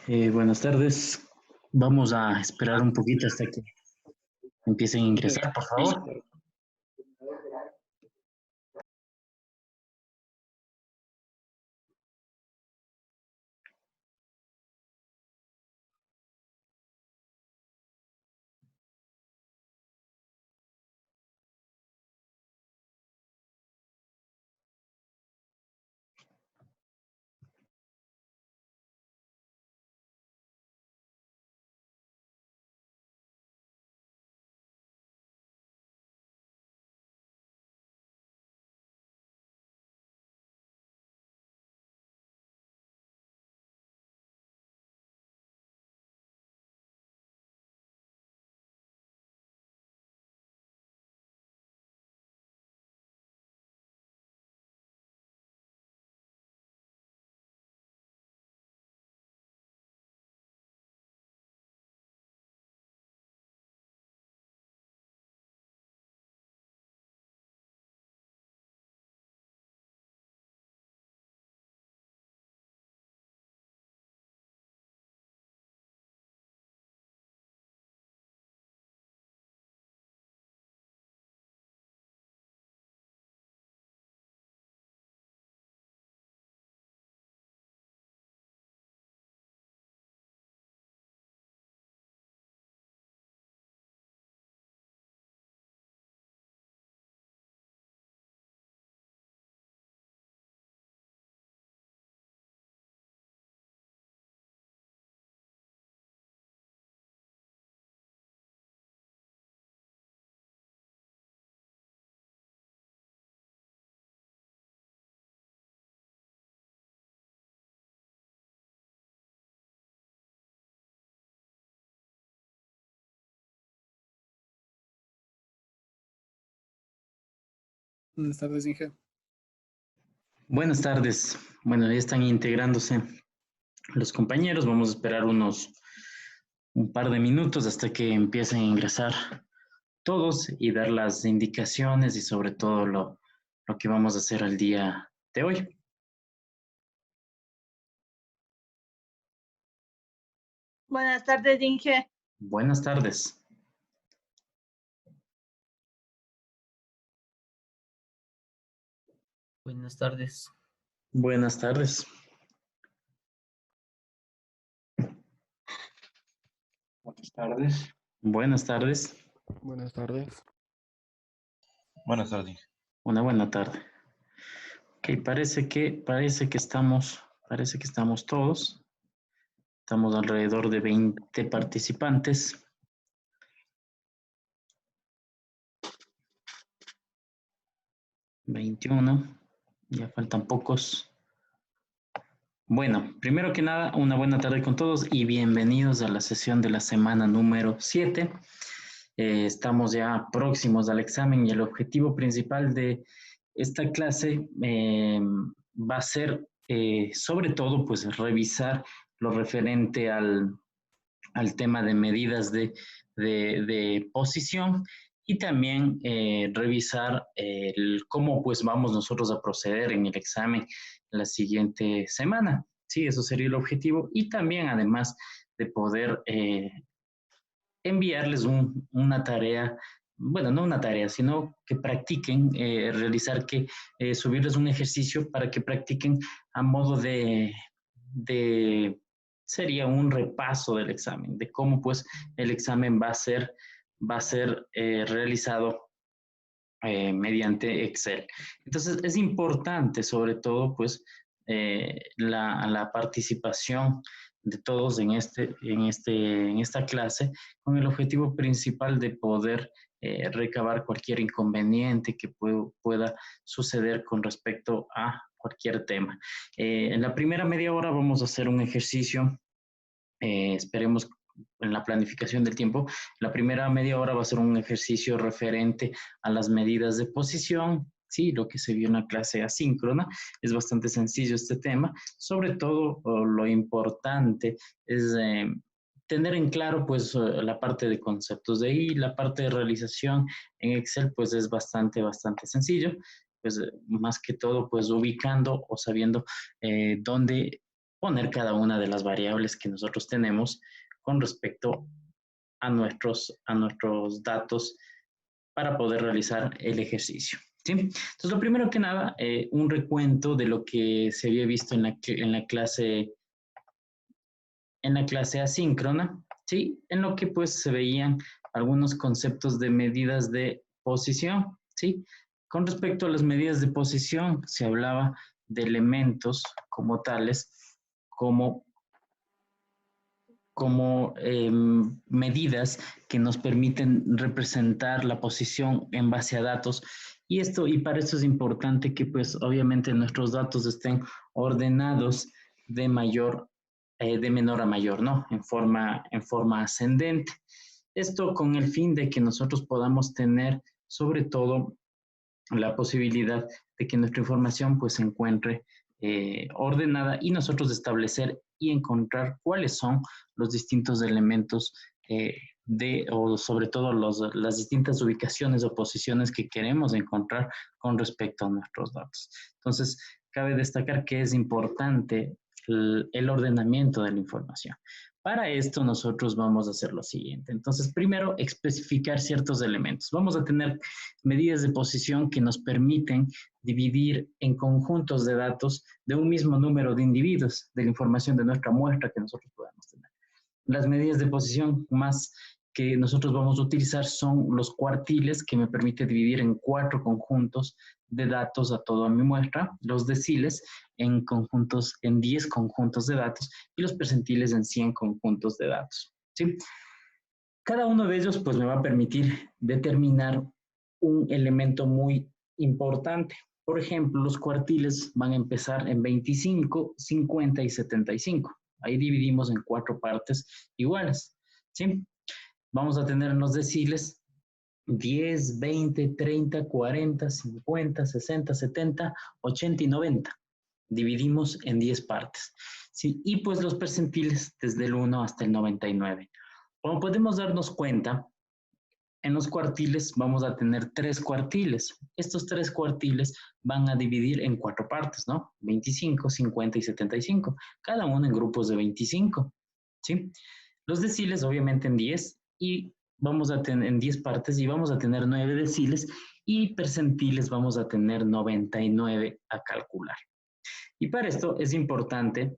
Buenas tardes. Vamos a esperar un poquito hasta que empiecen a ingresar, por favor. Buenas tardes, Inge. Buenas tardes. Bueno, ya están integrándose los compañeros. Vamos a esperar un par de minutos hasta que empiecen a ingresar todos y dar las indicaciones y sobre todo lo que vamos a hacer el día de hoy. Buenas tardes, Inge. Buenas tardes. Buenas tardes. Buenas tardes. Buenas tardes. Buenas tardes. Buenas tardes. Buenas tardes. Una buena tarde. Ok, parece que estamos todos. Estamos alrededor de 20 participantes. $21, ya faltan pocos. Bueno, primero que nada, una buena tarde con todos y bienvenidos a la sesión de la semana número 7. Estamos ya próximos al examen y el objetivo principal de esta clase va a ser sobre todo pues revisar lo referente al tema de medidas de posición y también revisar cómo pues vamos nosotros a proceder en el examen la siguiente semana. Sí, eso sería el objetivo y también además de poder enviarles una tarea, bueno, no una tarea, sino que practiquen, subirles un ejercicio para que practiquen a modo de sería un repaso del examen, de cómo pues el examen va a ser realizado mediante Excel. Entonces es importante sobre todo pues la participación de todos en esta clase con el objetivo principal de poder recabar cualquier inconveniente que pueda suceder con respecto a cualquier tema. En la primera media hora vamos a hacer un ejercicio, esperemos en la planificación del tiempo. La primera media hora va a ser un ejercicio referente a las medidas de posición, sí, lo que se vio en la clase asíncrona. Es bastante sencillo este tema. Sobre todo, lo importante es tener en claro pues la parte de conceptos de ahí, la parte de realización en Excel pues es bastante sencillo, pues más que todo pues ubicando o sabiendo dónde poner cada una de las variables que nosotros tenemos con respecto a nuestros datos para poder realizar el ejercicio. ¿Sí? Entonces, lo primero que nada, un recuento de lo que se había visto en la clase asíncrona, ¿sí? En lo que pues se veían algunos conceptos de medidas de posición, ¿sí? Con respecto a las medidas de posición, se hablaba de elementos como tales, como medidas que nos permiten representar la posición en base a datos. Y para eso es importante que pues obviamente nuestros datos estén ordenados de menor a mayor, ¿no? En forma ascendente. Esto con el fin de que nosotros podamos tener sobre todo la posibilidad de que nuestra información pues se encuentre ordenada y nosotros establecer y encontrar cuáles son los distintos elementos o sobre todo las distintas ubicaciones o posiciones que queremos encontrar con respecto a nuestros datos. Entonces, cabe destacar que es importante el ordenamiento de la información. Para esto nosotros vamos a hacer lo siguiente. Entonces, primero, especificar ciertos elementos. Vamos a tener medidas de posición que nos permiten dividir en conjuntos de datos de un mismo número de individuos de la información de nuestra muestra que nosotros podemos tener. Las medidas de posición más que nosotros vamos a utilizar son los cuartiles, que me permite dividir en 4 conjuntos de datos a toda mi muestra, los deciles en 10 conjuntos de datos y los percentiles en 100 conjuntos de datos, ¿sí? Cada uno de ellos pues me va a permitir determinar un elemento muy importante. Por ejemplo, los cuartiles van a empezar en 25, 50 y 75. Ahí dividimos en 4 partes iguales, ¿sí? Vamos a tener en los deciles 10, 20, 30, 40, 50, 60, 70, 80 y 90. Dividimos en 10 partes, ¿sí? Y pues los percentiles desde el 1 hasta el 99. Como podemos darnos cuenta, en los cuartiles vamos a tener 3 cuartiles. Estos 3 cuartiles van a dividir en 4 partes, ¿no? 25, 50 y 75, cada uno en grupos de 25, ¿sí? Los deciles obviamente en 10 y vamos a tener en 10 partes y vamos a tener 9 deciles y percentiles vamos a tener 99 a calcular. Y para esto es importante,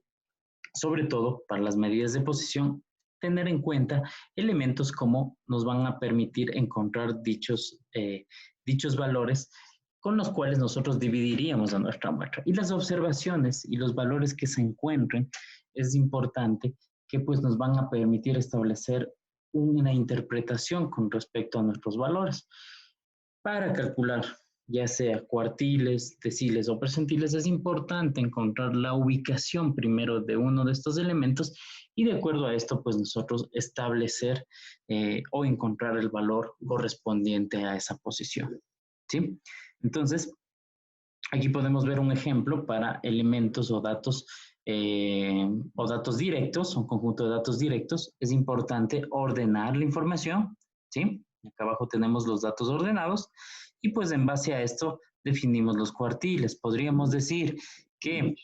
sobre todo para las medidas de posición, tener en cuenta elementos como nos van a permitir encontrar dichos valores con los cuales nosotros dividiríamos a nuestra muestra. Y las observaciones y los valores que se encuentren, es importante que pues nos van a permitir establecer una interpretación con respecto a nuestros valores. Para calcular ya sea cuartiles, deciles o percentiles, es importante encontrar la ubicación primero de uno de estos elementos y de acuerdo a esto, pues nosotros establecer o encontrar el valor correspondiente a esa posición, ¿sí? Entonces, aquí podemos ver un ejemplo para elementos o datos directos, un conjunto de datos directos. Es importante ordenar la información, ¿sí? Acá abajo tenemos los datos ordenados y pues en base a esto definimos los cuartiles. Podríamos decir que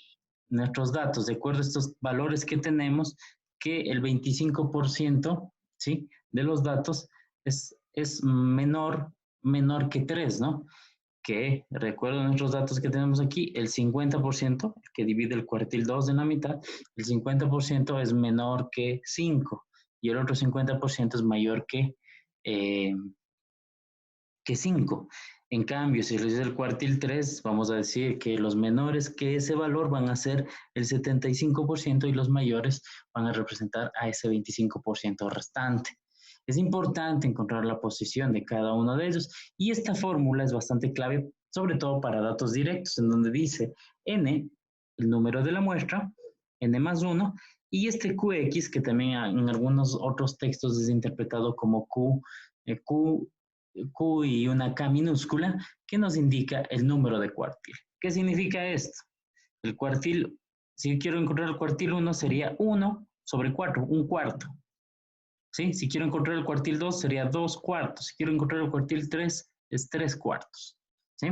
nuestros datos, de acuerdo a estos valores que tenemos, que el 25%, ¿sí?, de los datos es menor que 3, ¿no? Que, recuerdo nuestros datos que tenemos aquí, el 50%, que divide el cuartil 2 en la mitad, el 50% es menor que 5 y el otro 50% es mayor que 5. En cambio, si realiza el cuartil 3, vamos a decir que los menores que ese valor van a ser el 75% y los mayores van a representar a ese 25% restante. Es importante encontrar la posición de cada uno de ellos y esta fórmula es bastante clave, sobre todo para datos directos, en donde dice n, el número de la muestra, n más 1, y este qx, que también en algunos otros textos es interpretado como Q y una K minúscula, que nos indica el número de cuartil. ¿Qué significa esto? El cuartil, si quiero encontrar el cuartil 1, sería 1 sobre 4, un cuarto. ¿Sí? Si quiero encontrar el cuartil 2, sería 2 cuartos. Si quiero encontrar el cuartil 3, es 3 cuartos. ¿Sí?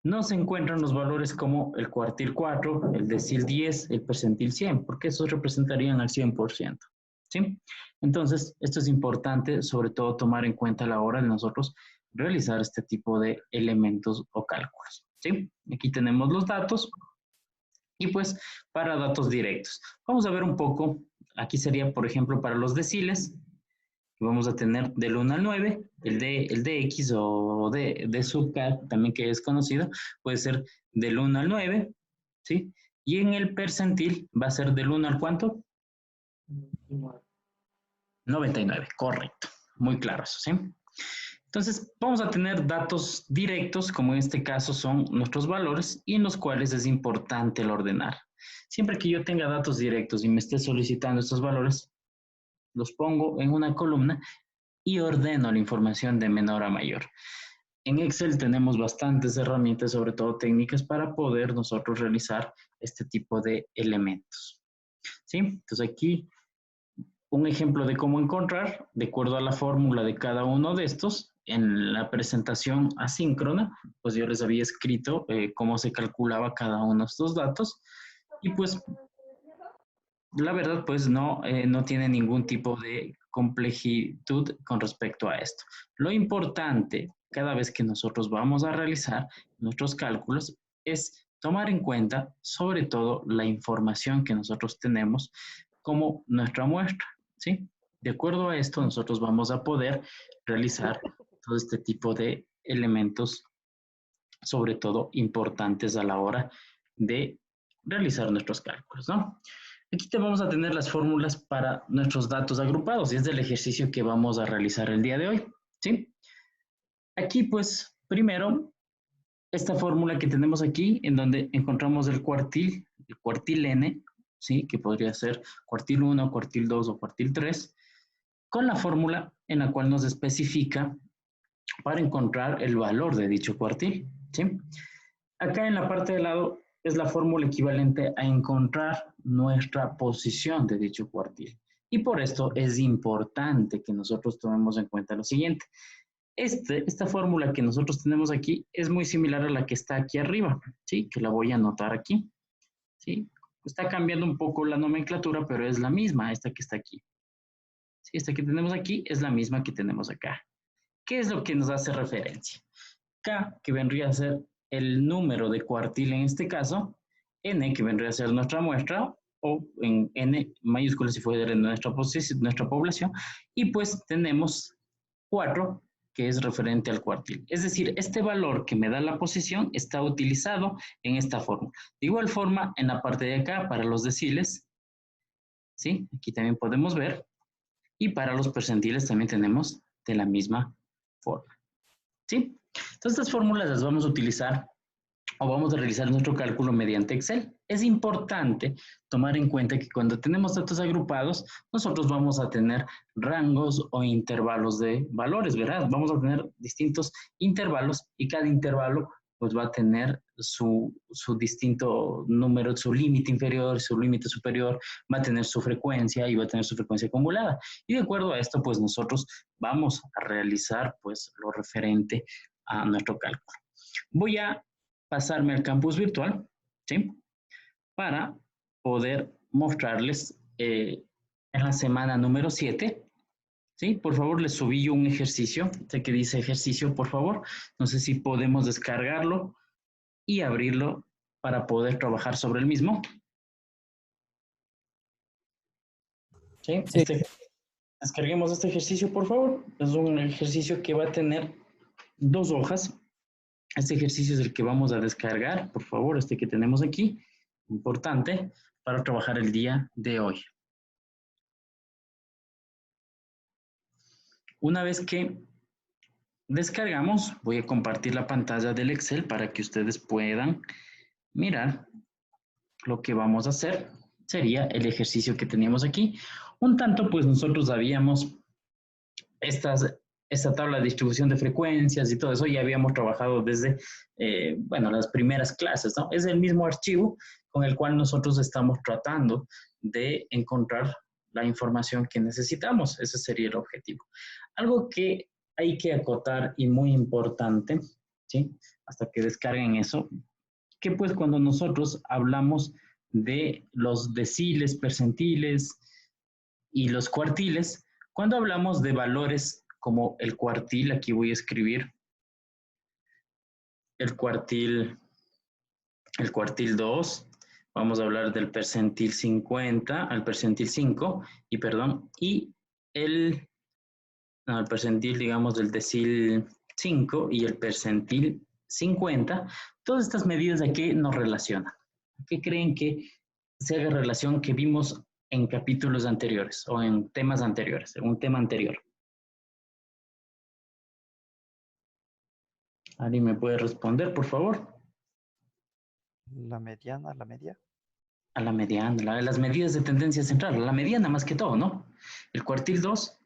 no se encuentran los valores como el cuartil 4, el decil 10, el percentil 100, porque esos representarían al 100%. ¿Sí? Entonces, esto es importante, sobre todo tomar en cuenta a la hora de nosotros realizar este tipo de elementos o cálculos. ¿Sí? Aquí tenemos los datos y pues para datos directos. Vamos a ver un poco, aquí sería por ejemplo para los deciles, vamos a tener del 1 al 9, el de X o de sub K, también que es conocido, puede ser del 1 al 9, ¿sí? Y en el percentil va a ser del 1 al ¿cuánto? 99, correcto. Muy claro eso, ¿sí? Entonces, vamos a tener datos directos, como en este caso son nuestros valores, y en los cuales es importante el ordenar. Siempre que yo tenga datos directos y me esté solicitando estos valores, los pongo en una columna y ordeno la información de menor a mayor. En Excel tenemos bastantes herramientas, sobre todo técnicas, para poder nosotros realizar este tipo de elementos. ¿Sí? Entonces aquí un ejemplo de cómo encontrar, de acuerdo a la fórmula de cada uno de estos, en la presentación asíncrona, pues yo les había escrito cómo se calculaba cada uno de estos datos y pues la verdad pues no tiene ningún tipo de complejidad con respecto a esto. Lo importante cada vez que nosotros vamos a realizar nuestros cálculos es tomar en cuenta sobre todo la información que nosotros tenemos como nuestra muestra, ¿sí? De acuerdo a esto nosotros vamos a poder realizar todo este tipo de elementos, sobre todo importantes a la hora de realizar nuestros cálculos, ¿no? Aquí te vamos a tener las fórmulas para nuestros datos agrupados y es del ejercicio que vamos a realizar el día de hoy, ¿sí? Aquí, pues, primero, esta fórmula que tenemos aquí, en donde encontramos el cuartil n, ¿sí? Que podría ser cuartil 1, cuartil 2 o cuartil 3, con la fórmula en la cual nos especifica para encontrar el valor de dicho cuartil, ¿sí? Acá en la parte de lado es la fórmula equivalente a encontrar nuestra posición de dicho cuartil. Y por esto es importante que nosotros tomemos en cuenta lo siguiente. Esta fórmula que nosotros tenemos aquí es muy similar a la que está aquí arriba, ¿sí? Que la voy a anotar aquí, ¿sí? Está cambiando un poco la nomenclatura, pero es la misma, esta que está aquí. ¿Sí? Esta que tenemos aquí es la misma que tenemos acá. ¿Qué es lo que nos hace referencia? K, que vendría a ser el número de cuartil en este caso, N, que vendría a ser nuestra muestra, o en N mayúscula si fuera nuestra población, y pues tenemos 4, que es referente al cuartil. Es decir, este valor que me da la posición está utilizado en esta forma. De igual forma, en la parte de acá, para los deciles, ¿sí? Aquí también podemos ver, y para los percentiles también tenemos de la misma forma, ¿sí? Entonces, estas fórmulas las vamos a utilizar o vamos a realizar nuestro cálculo mediante Excel. Es importante tomar en cuenta que cuando tenemos datos agrupados, nosotros vamos a tener rangos o intervalos de valores, ¿verdad? Vamos a tener distintos intervalos y cada intervalo pues va a tener su distinto número, su límite inferior, su límite superior, va a tener su frecuencia y va a tener su frecuencia acumulada. Y de acuerdo a esto, pues nosotros vamos a realizar pues lo referente a nuestro cálculo. Voy a pasarme al campus virtual, ¿sí? Para poder mostrarles en la semana número 7, ¿sí? Por favor, les subí yo un ejercicio, sé que dice ejercicio, por favor. No sé si podemos descargarlo y abrirlo para poder trabajar sobre el mismo. ¿Sí? Sí. Descarguemos este ejercicio, por favor. Es un ejercicio que va a tener 2 hojas. Este ejercicio es el que vamos a descargar, por favor, este que tenemos aquí, importante, para trabajar el día de hoy. Una vez que descargamos, voy a compartir la pantalla del Excel para que ustedes puedan mirar lo que vamos a hacer. Sería el ejercicio que teníamos aquí. Un tanto, pues nosotros habíamos esta tabla de distribución de frecuencias y todo eso ya habíamos trabajado desde, bueno, las primeras clases, ¿no? Es el mismo archivo con el cual nosotros estamos tratando de encontrar la información que necesitamos. Ese sería el objetivo. Algo que hay que acotar y muy importante, ¿sí? Hasta que descarguen eso. Que pues cuando nosotros hablamos de los deciles, percentiles y los cuartiles, cuando hablamos de valores como el cuartil, aquí voy a escribir el cuartil 2, vamos a hablar del percentil 50 al percentil 5, y el percentil, digamos, del decil 5 y el percentil 50, todas estas medidas de aquí nos relacionan. ¿Qué creen que se haga relación que vimos en capítulos anteriores o en temas anteriores, en un tema anterior? ¿Alguien me puede responder, por favor? La mediana, la media. A la mediana, las medidas de tendencia central, a la mediana más que todo, ¿no? El cuartil 2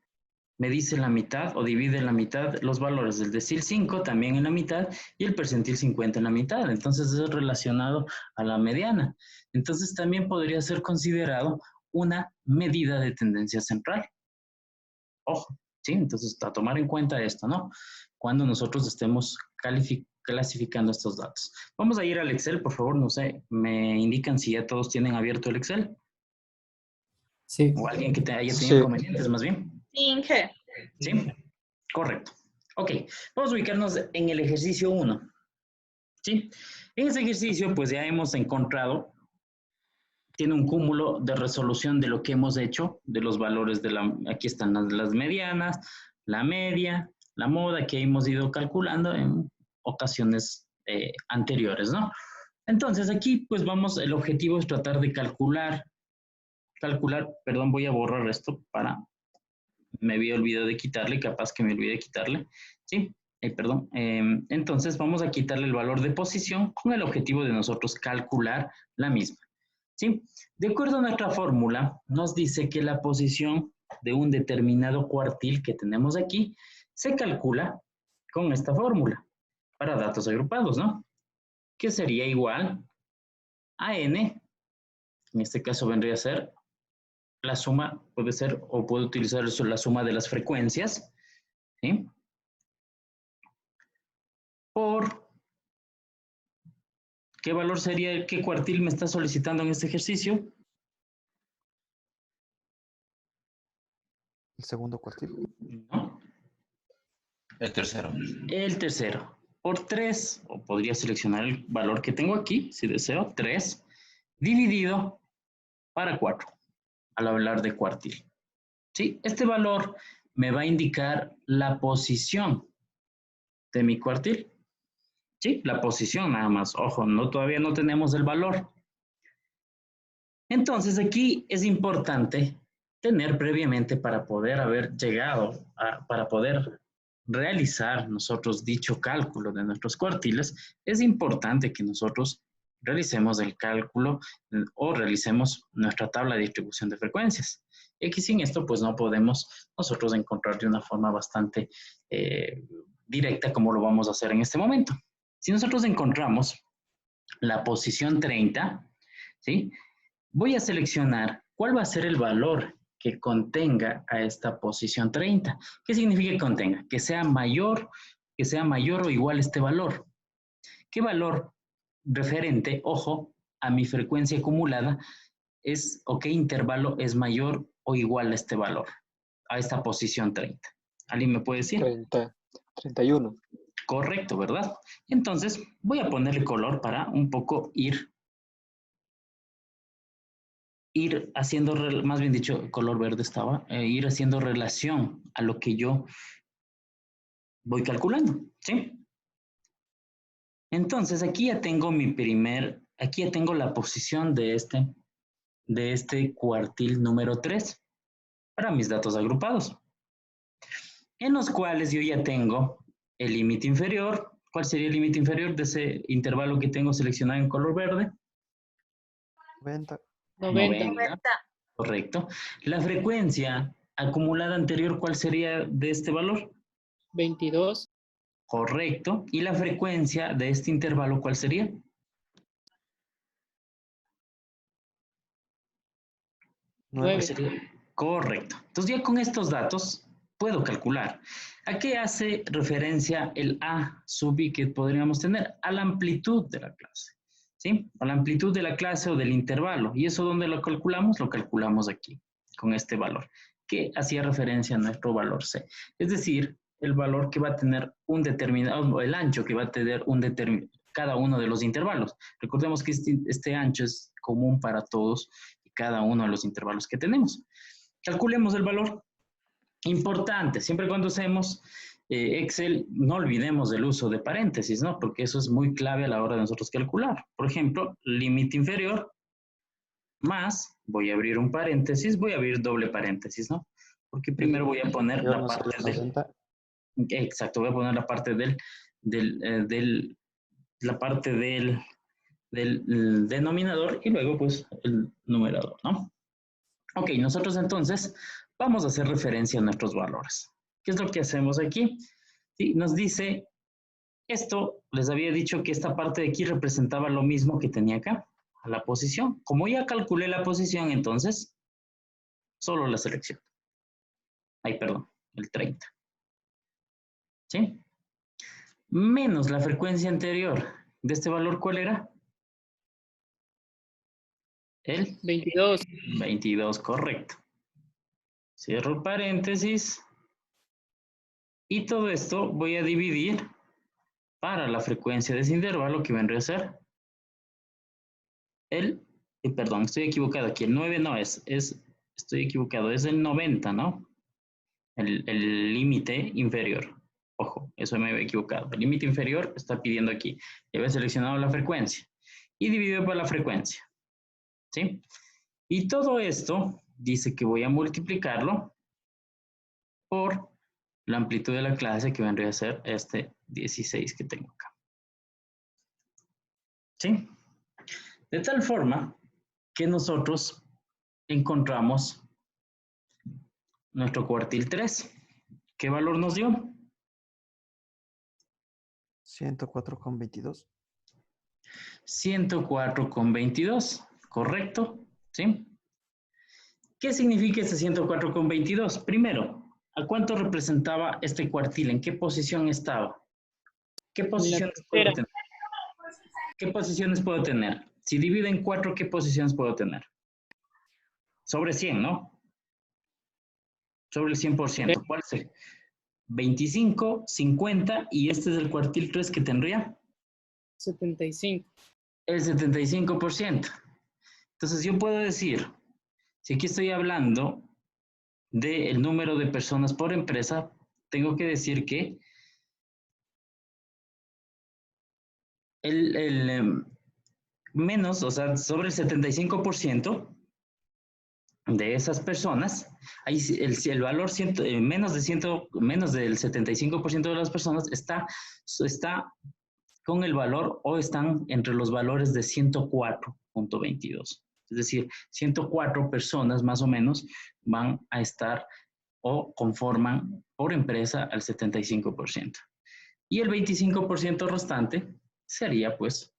me dice la mitad o divide en la mitad los valores del decil 5 también en la mitad y el percentil 50 en la mitad. Entonces es relacionado a la mediana. Entonces también podría ser considerado una medida de tendencia central. Ojo, ¿sí? Entonces a tomar en cuenta esto, ¿no? Cuando nosotros estemos clasificando estos datos. Vamos a ir al Excel, por favor, no sé, me indican si ya todos tienen abierto el Excel. Sí. O alguien que haya tenido inconvenientes, más bien. Inge. ¿Sí? Correcto. Ok, vamos a ubicarnos en el ejercicio 1. ¿Sí? En ese ejercicio, pues ya hemos encontrado, tiene un cúmulo de resolución de lo que hemos hecho, de los valores de aquí están las medianas, la media, la moda que hemos ido calculando en ocasiones anteriores, ¿no? Entonces aquí, pues el objetivo es tratar de calcular, perdón, voy a borrar esto me había olvidado de quitarle, capaz que me olvidé de quitarle, ¿sí? Perdón. Entonces vamos a quitarle el valor de posición con el objetivo de nosotros calcular la misma, ¿sí? De acuerdo a nuestra fórmula, nos dice que la posición de un determinado cuartil que tenemos aquí se calcula con esta fórmula para datos agrupados, ¿no? Que sería igual a n, en este caso vendría a ser la suma, puede ser, o puedo utilizar la suma de las frecuencias, ¿sí? Por, ¿qué valor sería, qué cuartil me está solicitando en este ejercicio? El segundo cuartil. ¿No? El tercero. El tercero. Por 3, o podría seleccionar el valor que tengo aquí, si deseo, 3, dividido para 4, al hablar de cuartil. ¿Sí? Este valor me va a indicar la posición de mi cuartil. ¿Sí? La posición nada más. Ojo, todavía no tenemos el valor. Entonces aquí es importante tener previamente para poder haber llegado, para poder realizar nosotros dicho cálculo de nuestros cuartiles, es importante que nosotros realicemos el cálculo o realicemos nuestra tabla de distribución de frecuencias. Y que sin esto pues no podemos nosotros encontrar de una forma bastante directa como lo vamos a hacer en este momento. Si nosotros encontramos la posición 30, ¿sí? Voy a seleccionar cuál va a ser el valor que contenga a esta posición 30. ¿Qué significa que contenga? Que sea mayor o igual a este valor. ¿Qué valor referente, ojo, a mi frecuencia acumulada es, o qué intervalo es mayor o igual a este valor, a esta posición 30? ¿Alguien me puede decir? 31. Correcto, ¿verdad? Entonces, voy a ponerle color para un poco ir haciendo, más bien dicho, color verde estaba, ir haciendo relación a lo que yo voy calculando, ¿sí? Entonces, aquí ya tengo aquí ya tengo la posición de este cuartil número 3 para mis datos agrupados, en los cuales yo ya tengo el límite inferior. ¿Cuál sería el límite inferior de ese intervalo que tengo seleccionado en color verde? 90. 90. Correcto. La frecuencia acumulada anterior, ¿cuál sería de este valor? 22. Correcto. ¿Y la frecuencia de este intervalo cuál sería? 9. Correcto. Entonces ya con estos datos, puedo calcular. ¿A qué hace referencia el A sub I que podríamos tener? A la amplitud de la clase, ¿sí? A la amplitud de la clase o del intervalo. ¿Y eso dónde lo calculamos? Lo calculamos aquí, con este valor, que hacía referencia a nuestro valor C. Es decir, el valor que va a tener un determinado, el ancho que va a tener cada uno de los intervalos. Recordemos que este ancho es común para todos y cada uno de los intervalos que tenemos. Calculemos el valor. Importante, siempre cuando usemos Excel, no olvidemos del uso de paréntesis, ¿no? Porque eso es muy clave a la hora de nosotros calcular. Por ejemplo, límite inferior más, voy a abrir un paréntesis, voy a abrir doble paréntesis, ¿no? Porque primero voy a poner la parte del... Exacto, voy a poner la parte del denominador y luego pues el numerador, ¿no? Ok, nosotros entonces vamos a hacer referencia a nuestros valores. ¿Qué es lo que hacemos aquí? Sí, nos dice, esto, les había dicho que esta parte de aquí representaba lo mismo que tenía acá, a la posición. Como ya calculé la posición, entonces, solo la selección. Ay, perdón, el 30. ¿Sí? Menos la frecuencia anterior. ¿De este valor cuál era? El 22. 22, correcto. Cierro el paréntesis. Y todo esto voy a dividir para la frecuencia de ese intervalo que vendría a ser perdón, estoy equivocado aquí. El 9 no estoy equivocado, es el 90, ¿no? El límite inferior. Ojo, eso me había equivocado. El límite inferior está pidiendo aquí. Ya había seleccionado la frecuencia. Y dividido por la frecuencia. ¿Sí? Y todo esto dice que voy a multiplicarlo por la amplitud de la clase que vendría a ser este 16 que tengo acá. ¿Sí? De tal forma que nosotros encontramos nuestro cuartil 3. ¿Qué valor nos dio? 104,22. 104,22, ¿correcto? ¿Sí? ¿Qué significa este 104,22? Primero, ¿a cuánto representaba este cuartil? ¿En qué posición estaba? ¿Qué posiciones puedo tener? ¿Qué posiciones puedo tener? Si divido en 4, ¿qué posiciones puedo tener? Sobre 100, ¿no? Sobre el 100%. ¿Cuál es? 25, 50 y este es el cuartil 3 que tendría. 75. El 75%. Entonces yo puedo decir, si aquí estoy hablando del número de personas por empresa, tengo que decir que menos, o sea, sobre el 75% de esas personas, ahí el valor menos del 75% de las personas está con el valor o están entre los valores de 104,22. Es decir, 104 personas más o menos van a estar o conforman por empresa al 75%. Y el 25% restante sería pues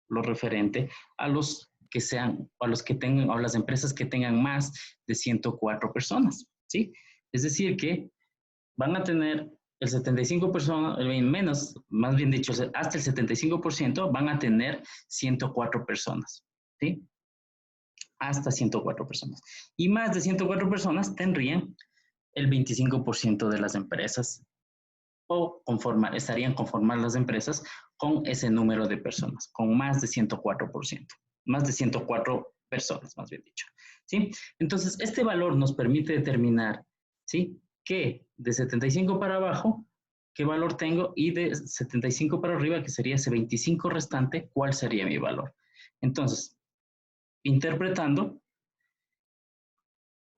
lo referente a los que sean, a los que tengan, o las empresas que tengan más de 104 personas, ¿sí? Es decir que van a tener el 75%, menos, más bien dicho, hasta el 75% van a tener 104 personas, ¿sí? Hasta 104 personas. Y más de 104 personas tendrían el 25% de las empresas o estarían conformadas las empresas con ese número de personas, con más de 104%, más de 104 personas, más bien dicho, ¿sí? Entonces, este valor nos permite determinar, ¿sí? Que de 75 para abajo, ¿qué valor tengo? Y de 75 para arriba, que sería ese 25 restante, ¿cuál sería mi valor? Entonces, interpretando,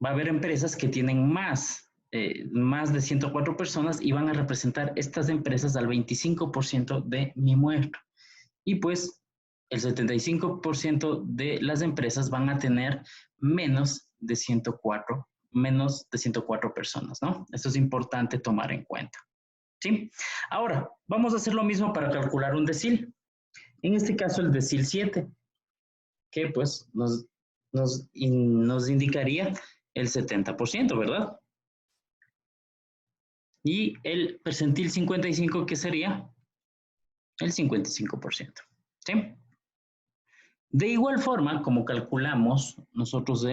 va a haber empresas que tienen más de 104 personas y van a representar estas empresas al 25% de mi muestra. Y pues el 75% de las empresas van a tener menos de 104 personas, ¿no? Esto es importante tomar en cuenta, ¿sí? Ahora, vamos a hacer lo mismo para calcular un decil. En este caso, el decil 7, que pues nos indicaría el 70%, ¿verdad? Y el percentil 55, ¿qué sería? El 55%. ¿Sí? De igual forma, como calculamos nosotros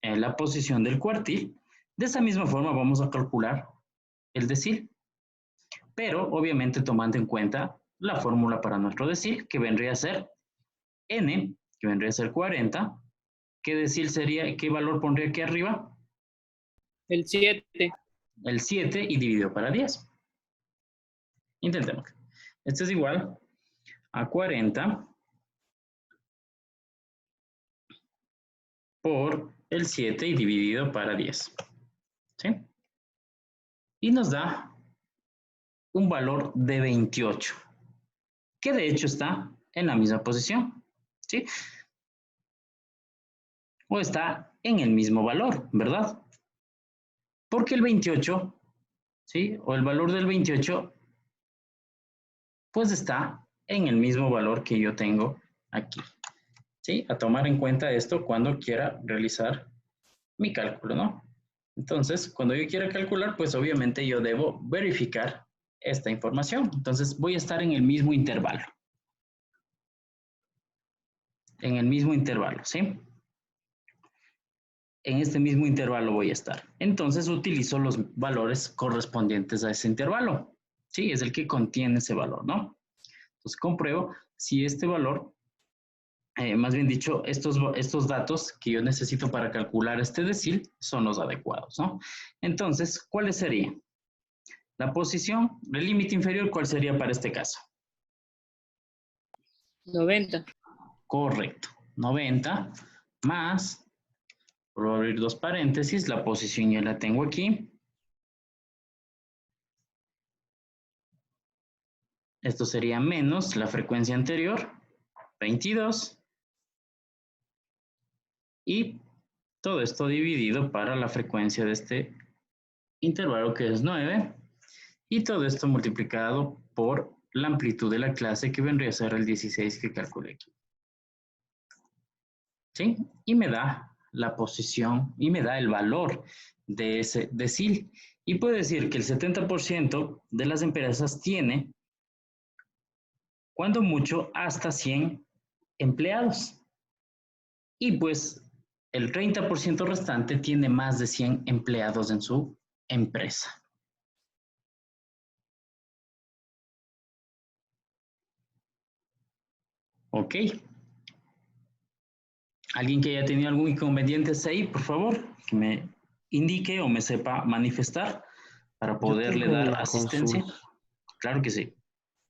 la posición del cuartil, de esa misma forma vamos a calcular el decil. Pero, obviamente, tomando en cuenta la fórmula para nuestro decil, que vendría a ser n, que vendría a ser 40. ¿Qué decil sería? ¿Qué valor pondría aquí arriba? El 7. El 7 y dividido para 10. Intentemos. Esto es igual a 40 por el 7 y dividido para 10. ¿Sí? Y nos da un valor de 28, que de hecho está en la misma posición. ¿Sí? O está en el mismo valor, ¿verdad? Porque el 28, ¿sí? O el valor del 28, pues está en el mismo valor que yo tengo aquí. ¿Sí? A tomar en cuenta esto cuando quiera realizar mi cálculo, ¿no? Entonces, cuando yo quiera calcular, pues obviamente yo debo verificar esta información. Entonces, voy a estar en el mismo intervalo. En el mismo intervalo, ¿sí? En este mismo intervalo voy a estar. Entonces, utilizo los valores correspondientes a ese intervalo. Sí, es el que contiene ese valor, ¿no? Entonces, compruebo si este valor, más bien dicho, estos datos que yo necesito para calcular este decil son los adecuados, ¿no? Entonces, ¿cuáles serían? La posición, el límite inferior, ¿cuál sería para este caso? 90. Correcto. 90 más, voy a abrir dos paréntesis, la posición ya la tengo aquí. Esto sería menos la frecuencia anterior, 22. Y todo esto dividido para la frecuencia de este intervalo que es 9. Y todo esto multiplicado por la amplitud de la clase que vendría a ser el 16 que calculé aquí. ¿Sí? Y me da la posición y me da el valor de ese decil. Y puede decir que el 70% de las empresas tiene, cuando mucho, hasta 100 empleados. Y pues el 30% restante tiene más de 100 empleados en su empresa. Ok. ¿Alguien que haya tenido algún inconveniente ahí, por favor, que me indique o me sepa manifestar para poderle tengo dar una asistencia? consulta. Claro que sí.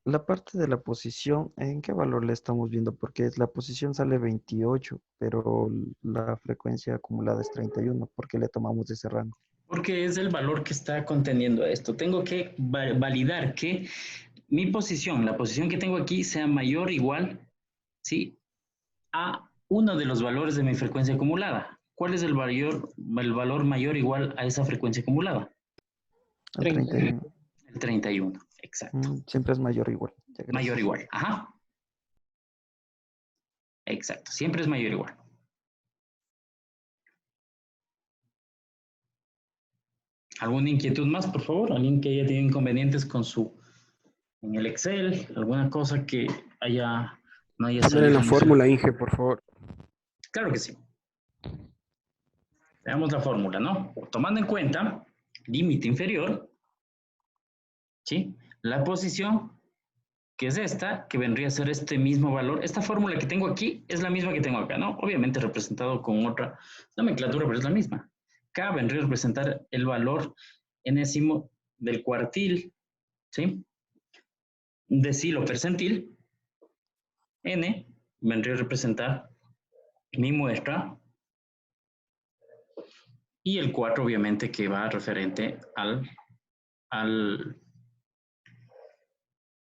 La parte de la posición, ¿en qué valor le estamos viendo? Porque la posición sale 28, pero la frecuencia acumulada es 31. ¿Por qué le tomamos ese rango? Porque es el valor que está conteniendo esto. Tengo que validar que mi posición, la posición que tengo aquí, sea mayor o igual, ¿sí?, a uno de los valores de mi frecuencia acumulada. ¿Cuál es el valor mayor o igual a esa frecuencia acumulada? Al 30. 31. El 31, exacto. Siempre es mayor o igual. Ya, Mayor o gracias. igual, ajá. Exacto, siempre es mayor o igual. ¿Alguna inquietud más, por favor? ¿Alguien que haya tenido inconvenientes con en el Excel? ¿Alguna cosa que no haya Poner en salido la como se... fórmula, Inge, por favor. Claro que sí. Veamos la fórmula, ¿no? Tomando en cuenta límite inferior, ¿sí? La posición, que es esta, que vendría a ser este mismo valor. Esta fórmula que tengo aquí es la misma que tengo acá, ¿no? Obviamente representado con otra nomenclatura, pero es la misma. K vendría a representar el valor enésimo del cuartil, ¿sí? Decil o percentil. N vendría a representar mi muestra. Y el 4, obviamente, que va referente al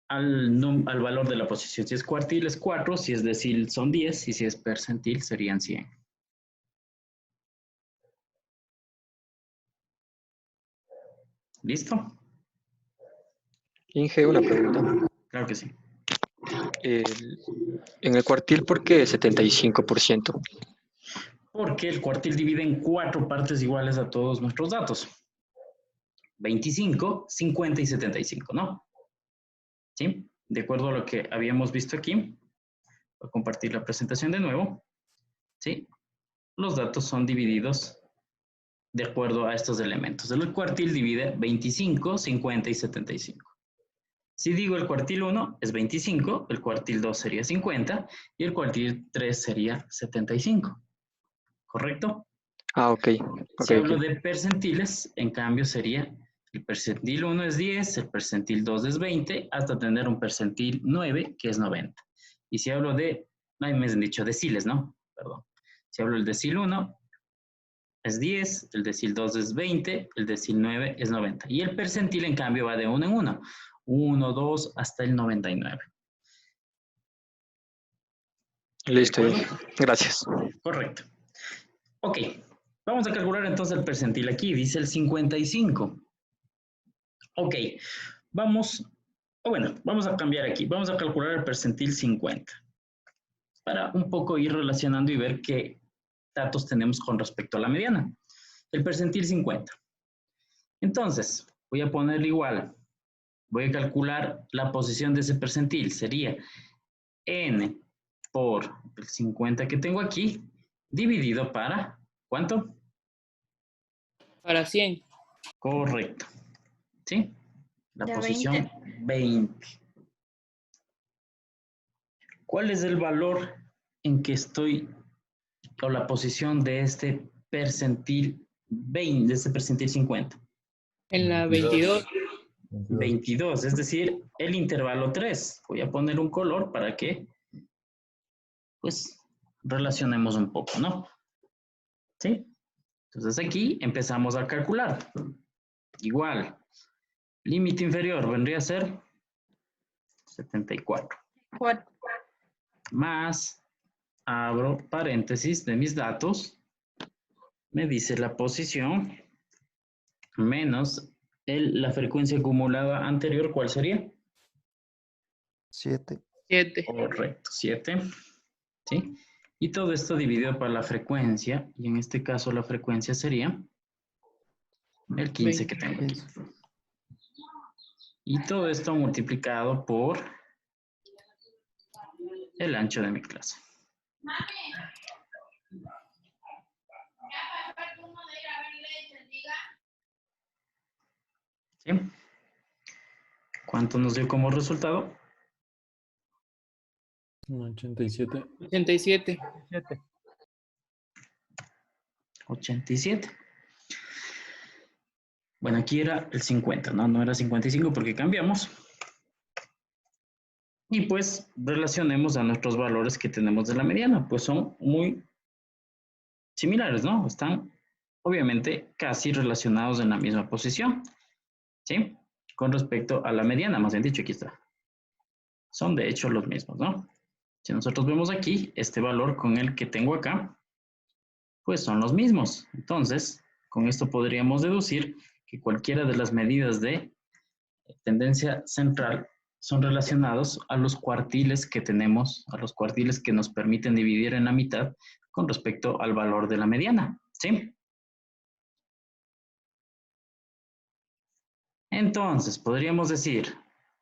valor de la posición. Si es cuartil es 4, si es decil son 10 y si es percentil serían 100. ¿Listo? Inge, una pregunta. Claro que sí. En el cuartil, ¿por qué 75%? Porque el cuartil divide en 4 partes iguales a todos nuestros datos. 25, 50 y 75, ¿no? ¿Sí? De acuerdo a lo que habíamos visto aquí, voy a compartir la presentación de nuevo, ¿sí? Los datos son divididos de acuerdo a estos elementos. El cuartil divide 25, 50 y 75. Si digo el cuartil 1 es 25, el cuartil 2 sería 50 y el cuartil 3 sería 75. ¿Correcto? Ah, ok. Si hablo Ok. de percentiles, en cambio sería el percentil 1 es 10, el percentil 2 es 20, hasta tener un percentil 9 que es 90. Y si hablo de, no me han dicho deciles, ¿no? Perdón. Si hablo del decil 1 es 10, el decil 2 es 20, el decil 9 es 90. Y el percentil, en cambio, va de 1 en 1. 1, 2, hasta el 99. Listo. ¿De acuerdo? Gracias. Correcto. Ok, vamos a calcular entonces el percentil aquí. Dice el 55. Ok, vamos a cambiar aquí. Vamos a calcular el percentil 50. Para un poco ir relacionando y ver qué datos tenemos con respecto a la mediana. El percentil 50. Entonces, voy a ponerle igual. Voy a calcular la posición de ese percentil. Sería n por el 50 que tengo aquí, dividido para, ¿cuánto? Para 100. Correcto. ¿Sí? La De posición 20. ¿Cuál es el valor en que estoy, o la posición de este percentil 20, de este percentil 50? En la 22. 22, es decir, el intervalo 3. Voy a poner un color para que, pues, relacionemos un poco, ¿no? ¿Sí? Entonces aquí empezamos a calcular. Igual, límite inferior vendría a ser 74. 4. Más, abro paréntesis de mis datos, me dice la posición, menos la frecuencia acumulada anterior, ¿cuál sería? 7. 7. Correcto, 7. ¿Sí? Y todo esto dividido por la frecuencia, y en este caso la frecuencia sería el 15 que tengo aquí. 15. Y todo esto multiplicado por el ancho de mi clase. ¿Sí? ¿Cuánto nos dio como resultado? 87. 87. 87. Bueno, aquí era el 50, ¿no? No era 55 porque cambiamos. Y pues relacionemos a nuestros valores que tenemos de la mediana, pues son muy similares, ¿no? Están obviamente casi relacionados en la misma posición, ¿sí? Con respecto a la mediana, más bien dicho, aquí está. Son de hecho los mismos, ¿no? Si nosotros vemos aquí, este valor con el que tengo acá, pues son los mismos. Entonces, con esto podríamos deducir que cualquiera de las medidas de tendencia central son relacionados a los cuartiles que tenemos, a los cuartiles que nos permiten dividir en la mitad con respecto al valor de la mediana, ¿sí? Entonces, podríamos decir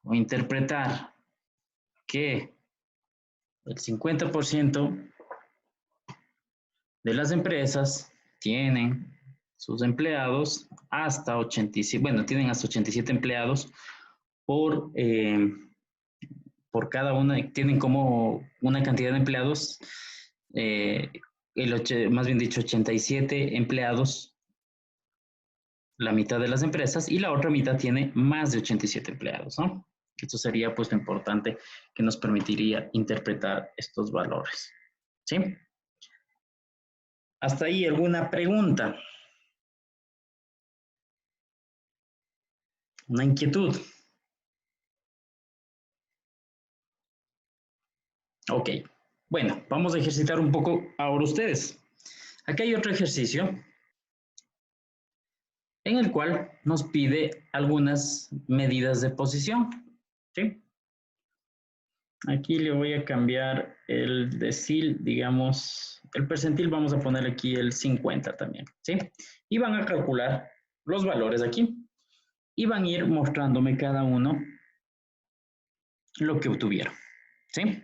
o interpretar que el 50% de las empresas tienen sus empleados hasta 87, bueno, tienen hasta 87 empleados por cada una, tienen como una cantidad de empleados, más bien dicho, 87 empleados, la mitad de las empresas, y la otra mitad tiene más de 87 empleados, ¿no? Esto sería pues lo importante que nos permitiría interpretar estos valores, ¿sí? ¿Hasta ahí alguna pregunta? ¿Una inquietud? Ok, bueno, vamos a ejercitar un poco ahora ustedes. Aquí hay otro ejercicio en el cual nos pide algunas medidas de posición, ¿sí? Aquí le voy a cambiar el decil, digamos, el percentil, vamos a poner aquí el 50 también, ¿sí? Y van a calcular los valores aquí. y van a ir mostrándome cada uno lo que obtuvieron. ¿Sí?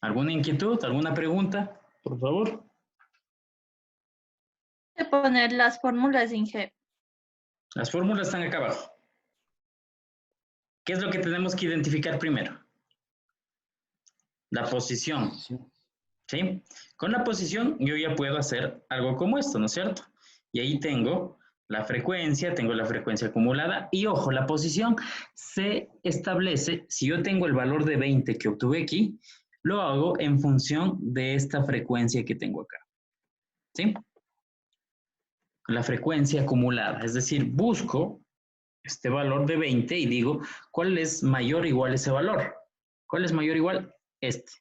¿Alguna inquietud? ¿Alguna pregunta? Por favor. De poner las fórmulas, Inge. Las fórmulas están acá abajo. ¿Qué es lo que tenemos que identificar primero? La posición. ¿Sí? Con la posición yo ya puedo hacer algo como esto, ¿no es cierto? Y ahí tengo la frecuencia acumulada y ojo, la posición se establece, si yo tengo el valor de 20 que obtuve aquí, lo hago en función de esta frecuencia que tengo acá. ¿Sí? La frecuencia acumulada, es decir, busco este valor de 20 y digo, ¿cuál es mayor o igual a ese valor? ¿Cuál es mayor o igual? Este.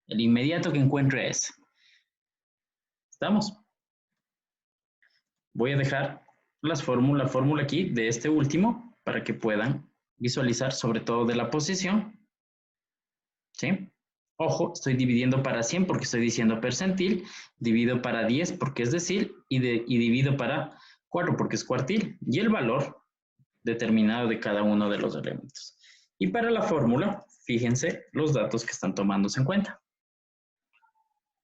El inmediato que encuentre es. ¿Estamos? Voy a dejar la fórmula aquí de este último para que puedan visualizar sobre todo de la posición. ¿Sí? Ojo, estoy dividiendo para 100 porque estoy diciendo percentil, divido para 10 porque es decir, y divido para 4 porque es cuartil, y el valor determinado de cada uno de los elementos. Y para la fórmula, fíjense los datos que están tomándose en cuenta.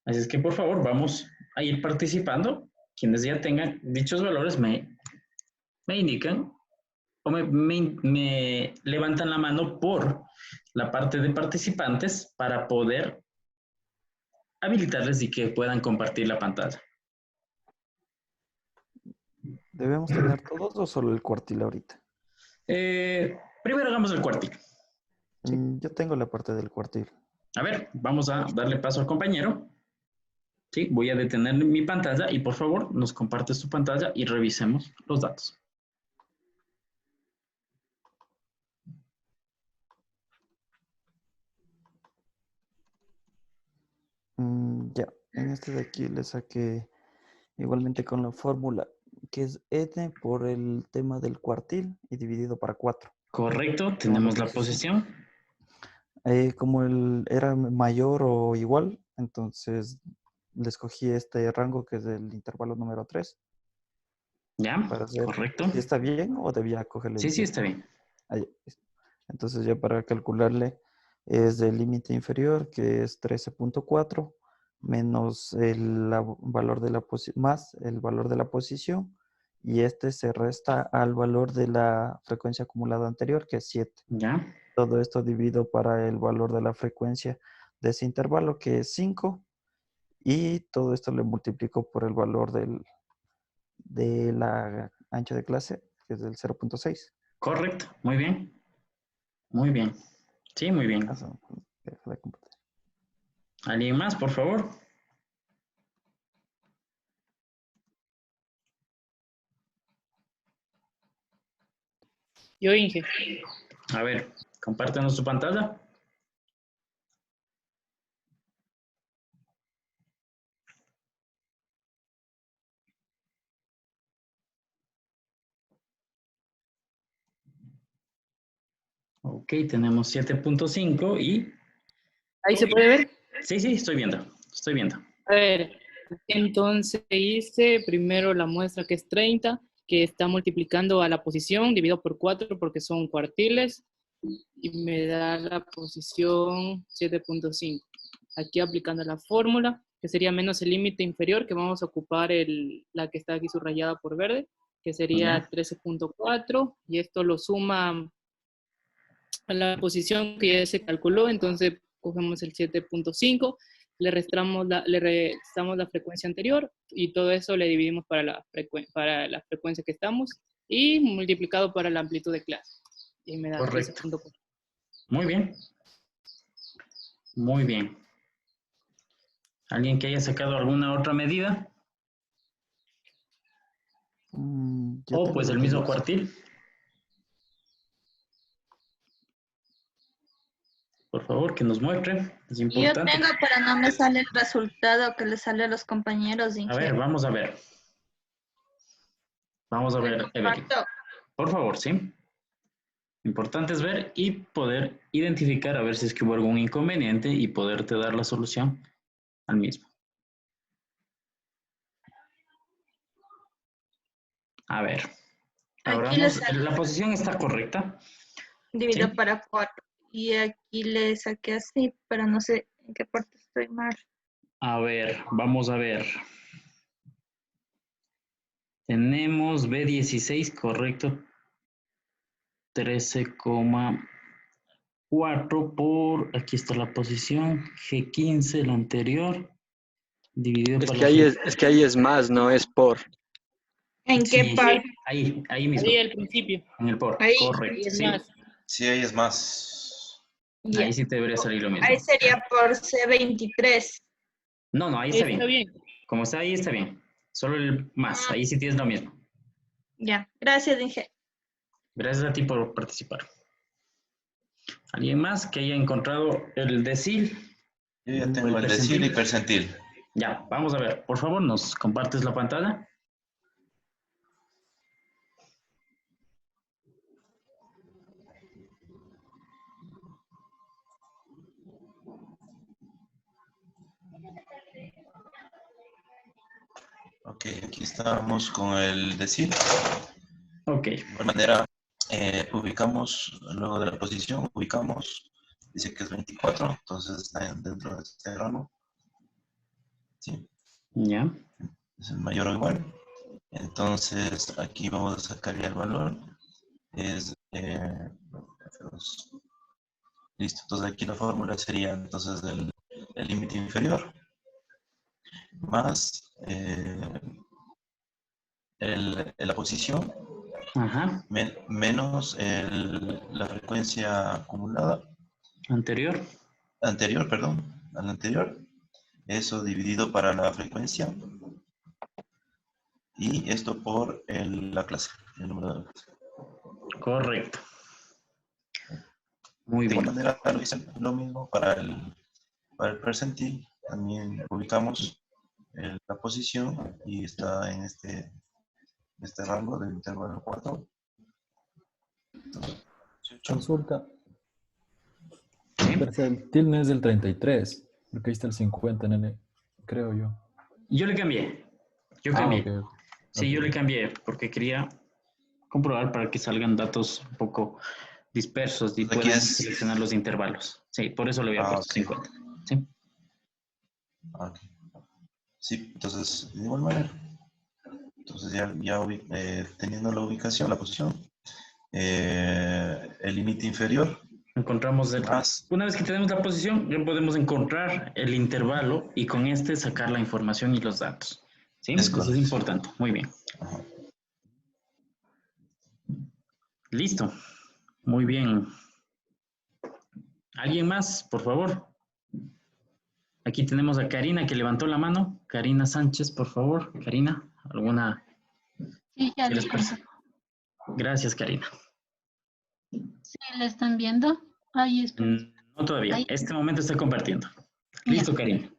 Así es que, por favor, vamos a ir participando. Quienes ya tengan dichos valores me indican o me levantan la mano por la parte de participantes para poder habilitarles y que puedan compartir la pantalla. ¿Debemos tener todos o solo el cuartil ahorita? Primero hagamos el cuartil. Yo tengo la parte del cuartil. A ver, vamos a darle paso al compañero. Sí, voy a detener mi pantalla y por favor nos compartes tu pantalla y revisemos los datos. Ya, en este de aquí le saqué igualmente con la fórmula que es n por el tema del cuartil y dividido para 4. Correcto, tenemos la posición. Como era mayor o igual, entonces le escogí este rango que es el intervalo número 3. Ya, Para ver correcto. si está bien o debía cogerle el Sí, 7. está bien. Ahí, entonces ya para calcularle es el límite inferior que es 13.4 menos valor de la más el valor de la posición y este se resta al valor de la frecuencia acumulada anterior que es 7. Ya. Todo esto divido para el valor de la frecuencia de ese intervalo que es 5 y todo esto le multiplico por el valor de la ancho de clase que es del 0.6. Correcto, muy bien. Muy bien. Sí, muy bien. ¿Alguien más, por favor? Yo, Inge. A ver, compártenos tu pantalla. Ok, tenemos 7.5 y... ¿Ahí se puede ver? Sí, estoy viendo. A ver, entonces hice primero la muestra que es 30, que está multiplicando a la posición, dividido por 4 porque son cuartiles, y me da la posición 7.5. Aquí aplicando la fórmula, que sería menos el límite inferior, que vamos a ocupar la que está aquí subrayada por verde, que sería 13.4, y esto lo suma a la posición que ya se calculó, entonces cogemos el 7.5, le restamos la frecuencia anterior y todo eso le dividimos para la frecuencia que estamos y multiplicado para la amplitud de clase. Y me da 13.4. Muy bien. Muy bien. ¿Alguien que haya sacado alguna otra medida? O pues el mismo cuartil. Por favor, que nos muestre. Es importante. Yo tengo, pero no me sale el resultado que le sale a los compañeros. A ver, vamos a ver. Vamos a ver, Evelyn. Por favor, ¿sí? Importante es ver y poder identificar a ver si es que hubo algún inconveniente y poderte dar la solución al mismo. A ver. Ahora Aquí le vamos, la posición está correcta. dividido Sí. para 4. Y aquí le saqué así, pero no sé en qué parte estoy mal. A ver, vamos a ver. Tenemos B16, correcto. 13,4 por, aquí está la posición, G15, lo anterior, dividido por la Es que ahí es más, no es por. ¿En qué Sí, parte? ahí mismo, Ahí al principio. en el por, Ahí. correcto, Y es sí. más. Sí, ahí es más. Ya. Ahí sí te debería salir lo mismo. Ahí sería por C23. No, ahí está Está bien. bien. Como está ahí, está bien. Solo el más, Ah. ahí sí tienes lo mismo. Ya. Gracias, Inge. Gracias a ti por participar. ¿Alguien más que haya encontrado el decil? Yo ya ¿O tengo el decil y percentil. Ya, vamos a ver. Por favor, ¿nos compartes la pantalla? Ok, aquí estamos con el decil. Ok. De igual manera, ubicamos, luego de la posición, dice que es 24, entonces está dentro de este ramo. Sí, Ya. es el mayor o igual. Entonces, aquí vamos a sacar ya el valor. Es F2. Listo, entonces aquí la fórmula sería entonces el límite inferior más la posición Ajá. menos la frecuencia acumulada Anterior. anterior, perdón, al anterior, eso dividido para la frecuencia y esto por la clase, el número de la clase. Correcto. Muy De igual bien. manera lo hice lo mismo para el percentil, también ubicamos la posición y está en este rango del intervalo 4. Consulta. Sí. El percentil no es del 33, porque ahí está el 50 en el, creo yo. Yo le cambié. Yo Ah, cambié. ok. Sí, Ok. yo le cambié porque quería comprobar para que salgan datos un poco dispersos y Entonces aquí puedan es... seleccionar los intervalos. Sí, por eso le había puesto ok. 50. Sí. Ok. Sí, entonces, de igual manera. Entonces ya teniendo la ubicación, la posición, el límite inferior Encontramos más, una vez que tenemos la posición, ya podemos encontrar el intervalo y con este sacar la información y los datos. ¿Sí? es Eso es correcto. importante. Muy bien. Ajá. Listo. Muy bien. ¿Alguien más, por favor? Aquí tenemos a Karina que levantó la mano. Karina Sánchez, por favor. Karina, ¿alguna? Sí, ya ¿Quieres disculpa. Gracias, Karina. Sí, ¿le están viendo? Ahí, espera. No todavía. Ahí, Este momento está compartiendo. ya. Listo, Karina.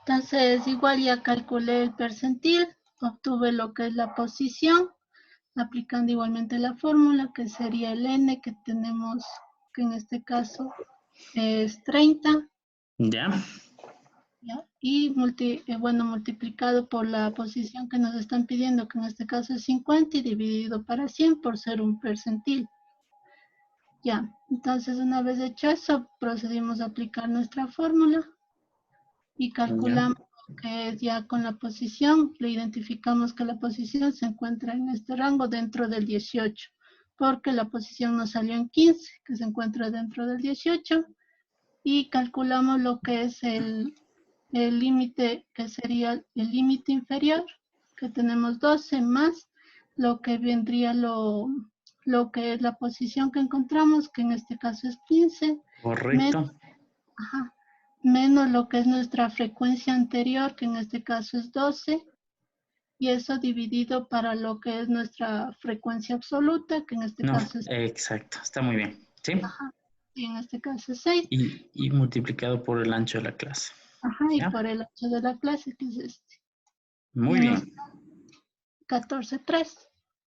Entonces, igual ya calculé el percentil, obtuve lo que es la posición, aplicando igualmente la fórmula, que sería el n, que tenemos, que en este caso es 30, ¿Ya? ¿ya? Y multiplicado por la posición que nos están pidiendo, que en este caso es 50, y dividido para 100 por ser un percentil. Ya, entonces una vez hecho eso, procedimos a aplicar nuestra fórmula y calculamos que es ya con la posición, le identificamos que la posición se encuentra en este rango dentro del 18, porque la posición nos salió en 15, que se encuentra dentro del 18, y calculamos lo que es el límite, que sería el límite inferior, que tenemos 12 más lo que vendría lo que es la posición que encontramos, que en este caso es 15, Correcto. menos lo que es nuestra frecuencia anterior, que en este caso es 12, y eso dividido para lo que es nuestra frecuencia absoluta, que en este No, caso es, exacto. Está muy bien. ¿Sí? y en este caso es 6, Y multiplicado por el ancho de la clase. y ¿Ya? por el ancho de la clase, que es este, Muy y nos bien. 14,3.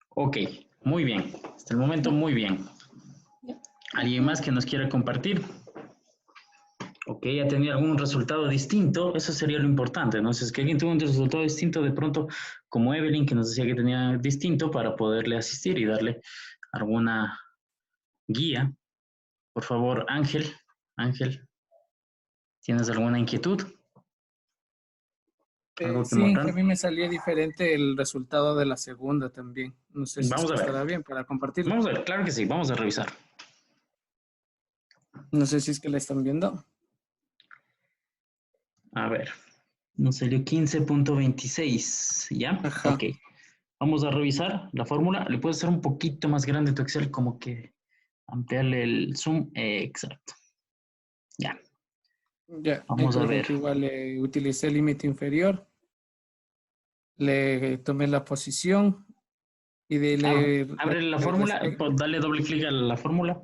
Ok, muy bien. Hasta el momento, muy bien. ¿Alguien más que nos quiera compartir? Ok, ha tenido algún resultado distinto, eso sería lo importante, ¿no? Si es que alguien tuvo un resultado distinto, de pronto, como Evelyn, que nos decía que tenía distinto, para poderle asistir y darle alguna guía. Por favor, Ángel, ¿tienes alguna inquietud? ¿Algo que Sí, mostrar? a mí me salía diferente el resultado de la segunda también. No sé si Vamos a ver. estará bien para compartirlo. Vamos a ver, claro que sí, vamos a revisar. No sé si es que la están viendo. A ver, nos salió 15.26, ¿ya? Ajá. Ok. Vamos a revisar la fórmula. Le puedes hacer un poquito más grande tu Excel, como que ampliarle el zoom. Exacto. Ya. Ya, Vamos a por ver. ejemplo, igual utilicé el límite inferior, le tomé la posición y Abre la fórmula, dale doble clic a la fórmula.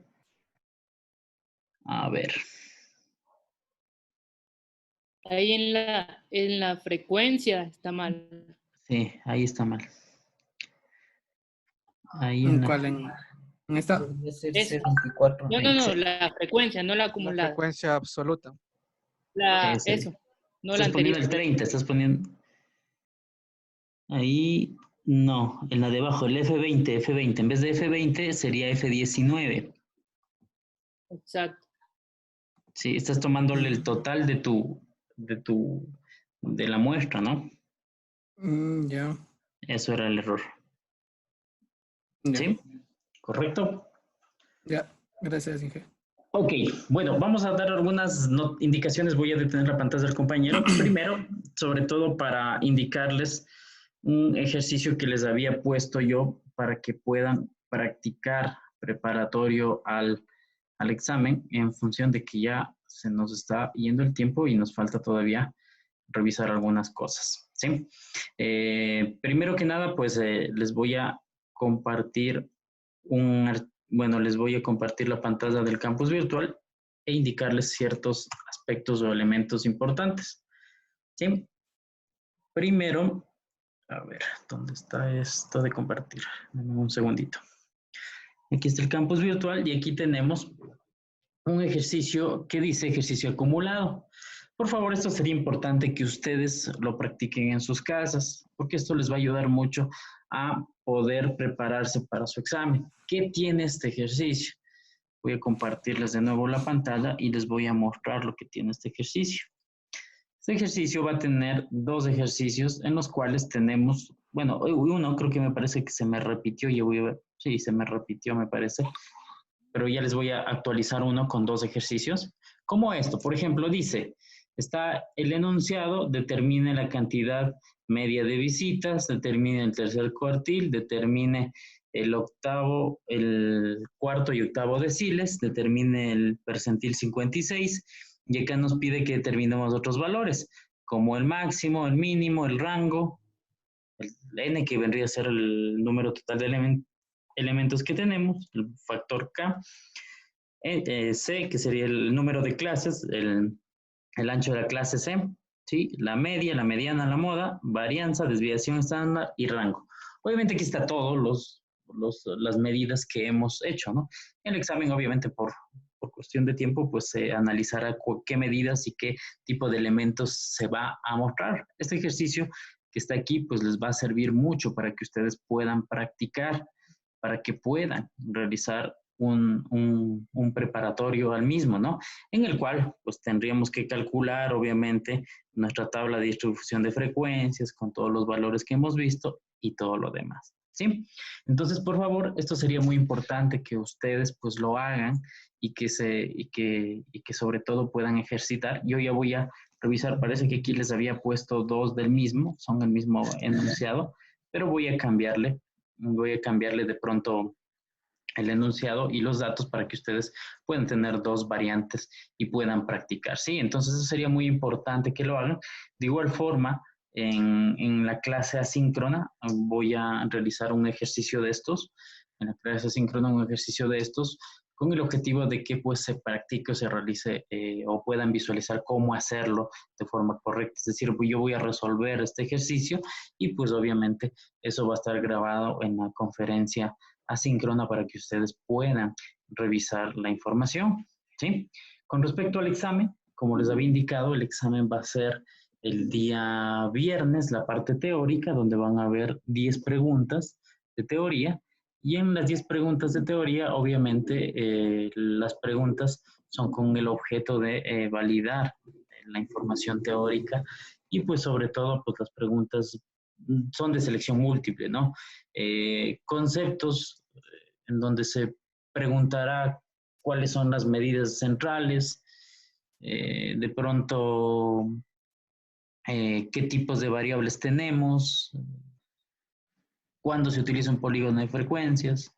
A ver. Ahí en la frecuencia está mal. Sí, ahí está mal. Ahí ¿En en cuál? ¿En esta? Es- no, la frecuencia, no la La acumulada. frecuencia absoluta. Eso, no la Estás poniendo anterior. el 30, estás poniendo. Ahí, no, en la de abajo, el F20. En vez de F20 sería F19. Exacto. Sí, estás tomándole el total de la muestra, ¿no? Ya. Eso era el error. Ya. ¿Sí? ¿Correcto? Ya, gracias, Inge. Ok, bueno, vamos a dar algunas indicaciones. Voy a detener la pantalla del compañero. Primero, sobre todo para indicarles un ejercicio que les había puesto yo para que puedan practicar preparatorio al examen, en función de que ya se nos está yendo el tiempo y nos falta todavía revisar algunas cosas, ¿sí? Primero que nada, pues les voy a compartir les voy a compartir la pantalla del campus virtual e indicarles ciertos aspectos o elementos importantes, ¿sí? Primero, a ver, ¿dónde está esto de compartir? Dame un segundito. Aquí está el campus virtual y aquí tenemos un ejercicio que dice ejercicio acumulado. Por favor, esto sería importante que ustedes lo practiquen en sus casas, porque esto les va a ayudar mucho a poder prepararse para su examen. ¿Qué tiene este ejercicio? Voy a compartirles de nuevo la pantalla y les voy a mostrar lo que tiene este ejercicio. Este ejercicio va a tener dos ejercicios en los cuales tenemos, bueno, uno creo que me parece que se me repitió, yo voy a ver, sí, se me repitió me parece, pero ya les voy a actualizar uno con dos ejercicios. Como esto, por ejemplo, dice, está el enunciado, determine la cantidad media de visitas, determine el tercer cuartil, determine el cuarto y octavo deciles, determine el percentil 56, y acá nos pide que determinemos otros valores, como el máximo, el mínimo, el rango, el n, que vendría a ser el número total de elementos que tenemos, el factor k, c, que sería el número de clases, el ancho de la clase C, ¿sí? La media, la mediana, la moda, varianza, desviación estándar y rango. Obviamente aquí está todos las medidas que hemos hecho, ¿no? En el examen, obviamente, por cuestión de tiempo, pues se analizará qué medidas y qué tipo de elementos se va a mostrar. Este ejercicio que está aquí, pues les va a servir mucho para que ustedes puedan practicar, para que puedan realizar un preparatorio al mismo, ¿no? En el cual, pues, tendríamos que calcular, obviamente, nuestra tabla de distribución de frecuencias con todos los valores que hemos visto y todo lo demás, ¿sí? Entonces, por favor, esto sería muy importante que ustedes, pues, lo hagan y que sobre todo puedan ejercitar. Yo ya voy a revisar, parece que aquí les había puesto dos del mismo, son el mismo enunciado, pero voy a cambiarle de pronto el enunciado y los datos para que ustedes puedan tener dos variantes y puedan practicar, ¿sí? Entonces eso sería muy importante que lo hagan. De igual forma, en la clase asíncrona voy a realizar un ejercicio de estos, en la clase asíncrona un ejercicio de estos, con el objetivo de que pues se practique o se realice o puedan visualizar cómo hacerlo de forma correcta. Es decir, pues yo voy a resolver este ejercicio y pues obviamente eso va a estar grabado en la conferencia asíncrona para que ustedes puedan revisar la información, ¿sí? Con respecto al examen, como les había indicado, el examen va a ser el día viernes, la parte teórica, donde van a haber 10 preguntas de teoría. Y en las 10 preguntas de teoría, obviamente, las preguntas son con el objeto de validar la información teórica y pues sobre todo, pues las preguntas son de selección múltiple, ¿no? Conceptos en donde se preguntará cuáles son las medidas centrales, de pronto qué tipos de variables tenemos, cuándo se utiliza un polígono de frecuencias,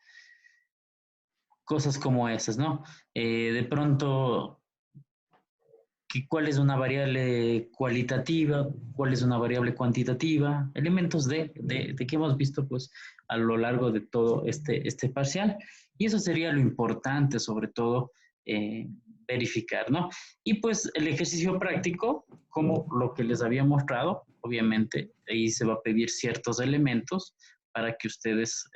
cosas como esas, ¿no? De pronto, cuál es una variable cualitativa, cuál es una variable cuantitativa, elementos de que hemos visto pues a lo largo de todo este parcial. Y eso sería lo importante, sobre todo, verificar, ¿no? Y pues el ejercicio práctico, como lo que les había mostrado, obviamente ahí se va a pedir ciertos elementos para que ustedes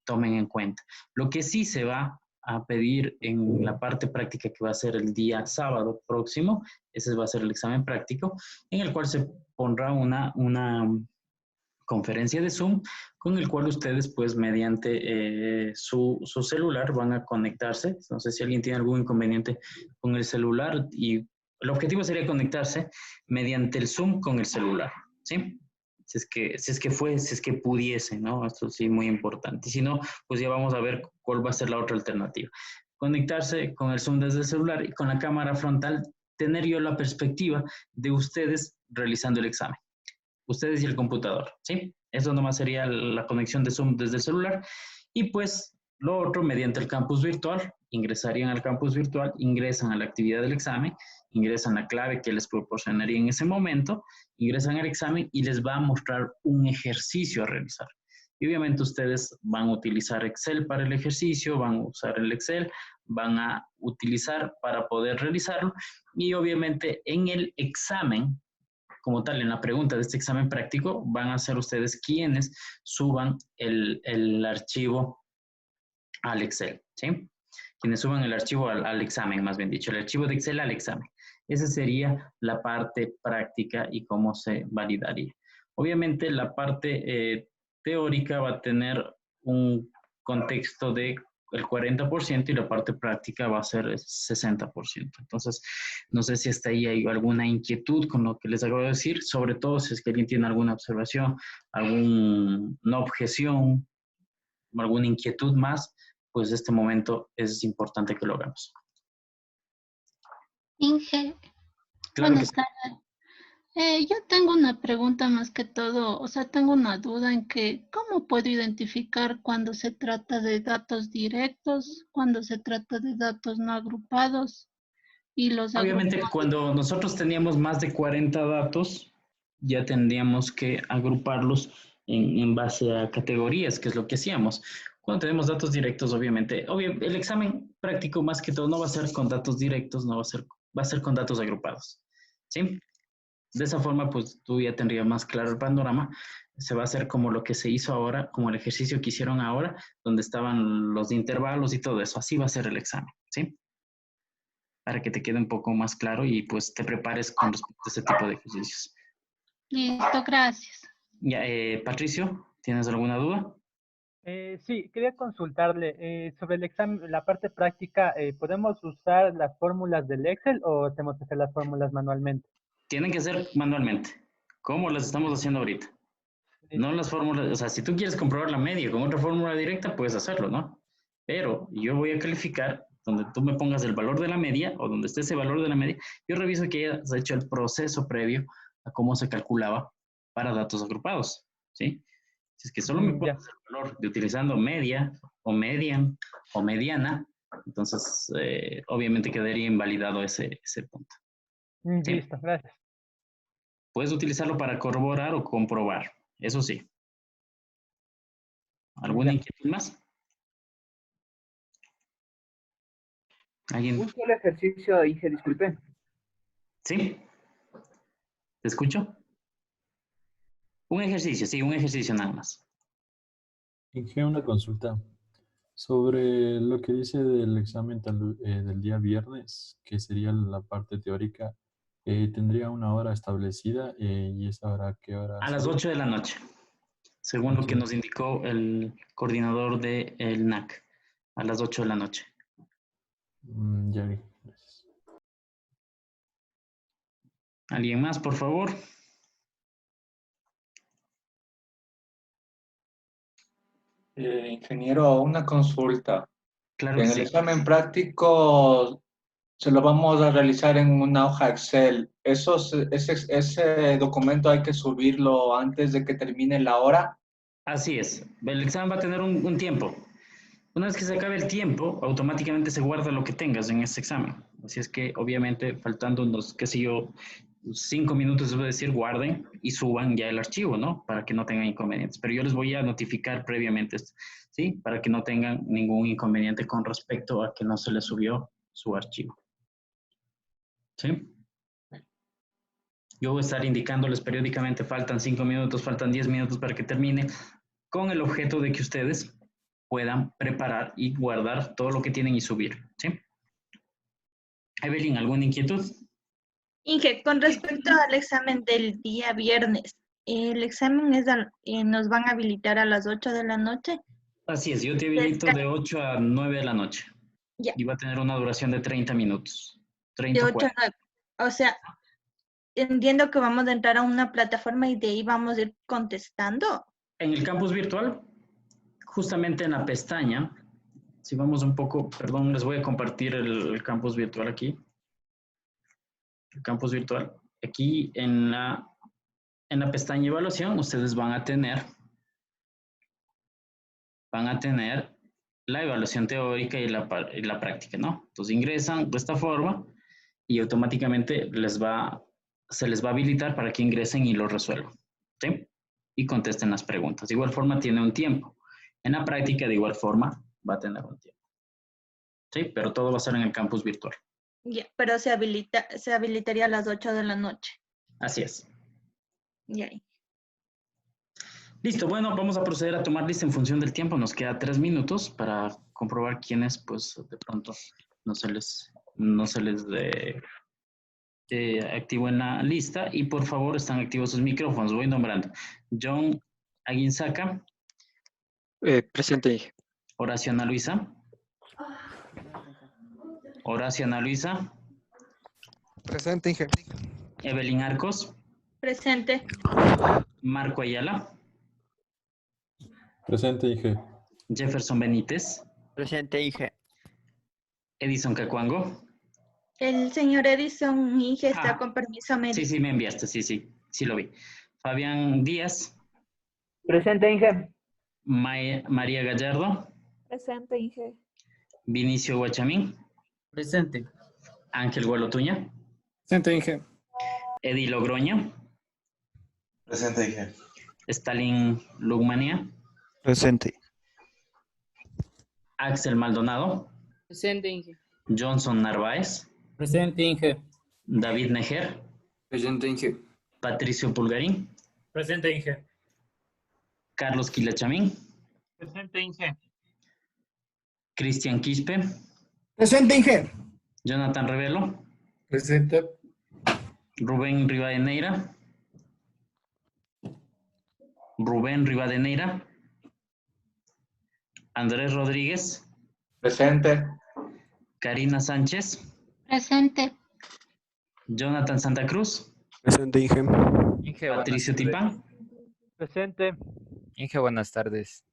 tomen en cuenta. Lo que sí se va a pedir en la parte práctica que va a ser el día sábado próximo, ese va a ser el examen práctico, en el cual se pondrá una conferencia de Zoom con el cual ustedes pues mediante su celular van a conectarse. No sé si alguien tiene algún inconveniente con el celular y el objetivo sería conectarse mediante el Zoom con el celular, ¿sí? Si es que pudiese, ¿no? Esto sí, muy importante. Y si no, pues ya vamos a ver cuál va a ser la otra alternativa. Conectarse con el Zoom desde el celular y con la cámara frontal, tener yo la perspectiva de ustedes realizando el examen. Ustedes y el computador, ¿sí? Eso nomás sería la conexión de Zoom desde el celular. Y pues lo otro, mediante el campus virtual, ingresarían al campus virtual, ingresan a la actividad del examen, ingresan la clave que les proporcionaría en ese momento, ingresan al examen y les va a mostrar un ejercicio a realizar. Y obviamente ustedes van a utilizar Excel para el ejercicio, van a usar el Excel, van a utilizar para poder realizarlo. Y obviamente en el examen, como tal, en la pregunta de este examen práctico, van a ser ustedes quienes suban el archivo al Excel, ¿sí? Quienes suban el archivo al examen, más bien dicho, el archivo de Excel al examen. Esa sería la parte práctica y cómo se validaría. Obviamente la parte teórica va a tener un contexto de el 40% y la parte práctica va a ser el 60%. Entonces, no sé si hasta ahí hay alguna inquietud con lo que les acabo de decir, sobre todo si es que alguien tiene alguna observación, alguna objeción, alguna inquietud más, pues este momento es importante que lo hagamos. Inge, Claro que buenas sí. tardes. Yo tengo una pregunta más que todo, o sea, tengo una duda en que, ¿cómo puedo identificar cuando se trata de datos directos, cuando se trata de datos no agrupados y los Obviamente, agrupados? cuando nosotros teníamos más de 40 datos, ya tendríamos que agruparlos en base a categorías, que es lo que hacíamos. Cuando tenemos datos directos, obviamente, el examen práctico más que todo no va a ser con datos directos, no va a ser con datos agrupados, ¿sí? De esa forma, pues tú ya tendrías más claro el panorama. Se va a hacer como lo que se hizo ahora, como el ejercicio que hicieron ahora, donde estaban los intervalos y todo eso. Así va a ser el examen, ¿sí? Para que te quede un poco más claro y pues te prepares con respecto a ese tipo de ejercicios. Listo, gracias. Ya, Patricio, ¿tienes alguna duda? Sí, quería consultarle sobre el examen, la parte práctica, ¿podemos usar las fórmulas del Excel o tenemos que hacer las fórmulas manualmente? Tienen que ser manualmente, como las estamos haciendo ahorita. No las fórmulas, o sea, si tú quieres comprobar la media con otra fórmula directa, puedes hacerlo, ¿no? Pero yo voy a calificar donde tú me pongas el valor de la media o donde esté ese valor de la media, yo reviso que hayas hecho el proceso previo a cómo se calculaba para datos agrupados, ¿sí? Si es que solo me pones el valor de utilizando media o median o mediana, entonces obviamente quedaría invalidado ese punto. ¿Sí? Listo, gracias. Puedes utilizarlo para corroborar o comprobar, eso sí. ¿Alguna inquietud más? ¿Alguien? Un solo ejercicio, Inge, disculpe. ¿Sí? ¿Te escucho? Un ejercicio, sí, un ejercicio nada más. Inge, una consulta. Sobre lo que dice del examen del día viernes, que sería la parte teórica, Tendría una hora establecida y esa hora, ¿qué hora? A las sería? 8 de la noche, según lo que Ok. nos indicó el coordinador del NAC. A las 8 de la noche. Ya vi. Gracias. ¿Alguien más, por favor? Ingeniero, una consulta. Claro que En el sí. examen práctico se lo vamos a realizar en una hoja Excel. Ese documento hay que subirlo antes de que termine la hora. Así es. El examen va a tener un tiempo. Una vez que se acabe el tiempo, automáticamente se guarda lo que tengas en ese examen. Así es que, obviamente, faltando unos, qué sé yo, 5 minutos, debo decir, guarden y suban ya el archivo, ¿no? Para que no tengan inconvenientes. Pero yo les voy a notificar previamente, ¿sí? Para que no tengan ningún inconveniente con respecto a que no se les subió su archivo. ¿Sí? Yo voy a estar indicándoles periódicamente, faltan 5 minutos, faltan 10 minutos para que termine, con el objeto de que ustedes puedan preparar y guardar todo lo que tienen y subir, ¿sí? Evelyn, ¿alguna inquietud? Inge, con respecto al examen del día viernes, el examen nos van a habilitar a las 8 de la noche. Así es, yo te habilito de 8 a 9 de la noche. Ya. Y va a tener una duración de 30 minutos. De 30 o 8 a 9. O sea, entiendo que vamos a entrar a una plataforma y de ahí vamos a ir contestando. En el campus virtual, justamente en la pestaña, si vamos un poco, perdón, les voy a compartir el campus virtual aquí. El campus virtual. Aquí en la pestaña evaluación, ustedes van a tener la evaluación teórica y la práctica, ¿no? Entonces ingresan de esta forma y automáticamente se les va a habilitar para que ingresen y lo resuelvan, ¿sí? Y contesten las preguntas. De igual forma tiene un tiempo. En la práctica, de igual forma, va a tener un tiempo. ¿Sí? Pero todo va a ser en el campus virtual. Ya, pero se habilitaría a las 8 de la noche. Así es. Ya. Listo, bueno, vamos a proceder a tomar lista en función del tiempo. Nos queda 3 minutos para comprobar quiénes, pues, de pronto no se les activo en la lista. Y por favor, están activos sus micrófonos. Voy nombrando. John Aguinzaca. Presente, Inge. Horacio Ana Luisa. Horacio Ana Luisa. Presente, Inge. Evelyn Arcos. Presente. Marco Ayala. Presente, Inge. Jefferson Benítez. Presente, Inge. Edison Cacuango. El señor Edison Inge está con permiso médico. Sí, me enviaste, sí lo vi. Fabián Díaz. Presente, Inge. María Gallardo. Presente, Inge. Vinicio Guachamín. Presente. Ángel Gualotuña. Presente, Inge. Edi Logroño. Presente, Inge. Stalin Lugmania. Presente. Axel Maldonado. Presente, Inge. Johnson Narváez. Presente, Inge. David Nejer. Presente, Inge. Patricio Pulgarín. Presente, Inge. Carlos Quilachamín. Presente, Inge. Cristian Quispe. Presente, Inge. Jonathan Revelo. Presente. Rubén Rivadeneira. Andrés Rodríguez. Presente. Karina Sánchez. Presente. Jonathan Santa Cruz. Presente, Inge. Inge, Patricio Tipán. Presente. Inge, buenas tardes.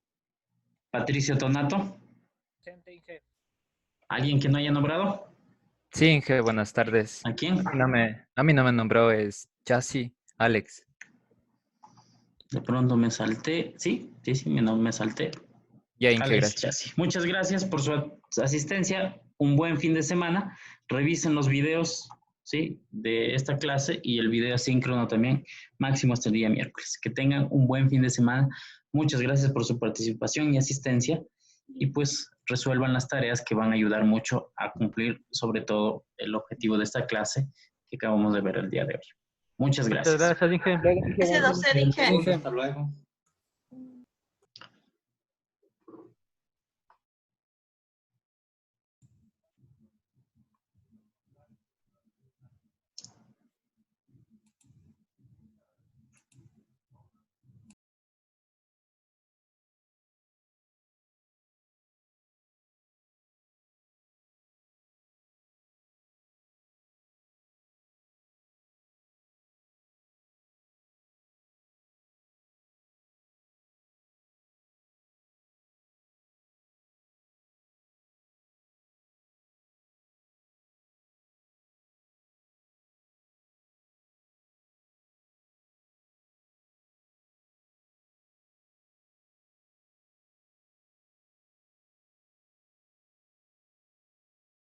Patricio Tonato. Presente, Inge. ¿Alguien que no haya nombrado? Sí, Inge, buenas tardes. ¿A quién? A mí no me nombró, es Chasi, Alex. De pronto me salté. Sí, me salté. Ya, Inge, Alex gracias. Chasi. Muchas gracias por su asistencia. Un buen fin de semana. Revisen los videos, ¿sí?, de esta clase y el video asíncrono también, máximo hasta el día miércoles. Que tengan un buen fin de semana. Muchas gracias por su participación y asistencia. Y pues resuelvan las tareas que van a ayudar mucho a cumplir, sobre todo, el objetivo de esta clase que acabamos de ver el día de hoy. Muchas gracias. Muchas gracias, Inge. Ese 12 dije. Hasta luego.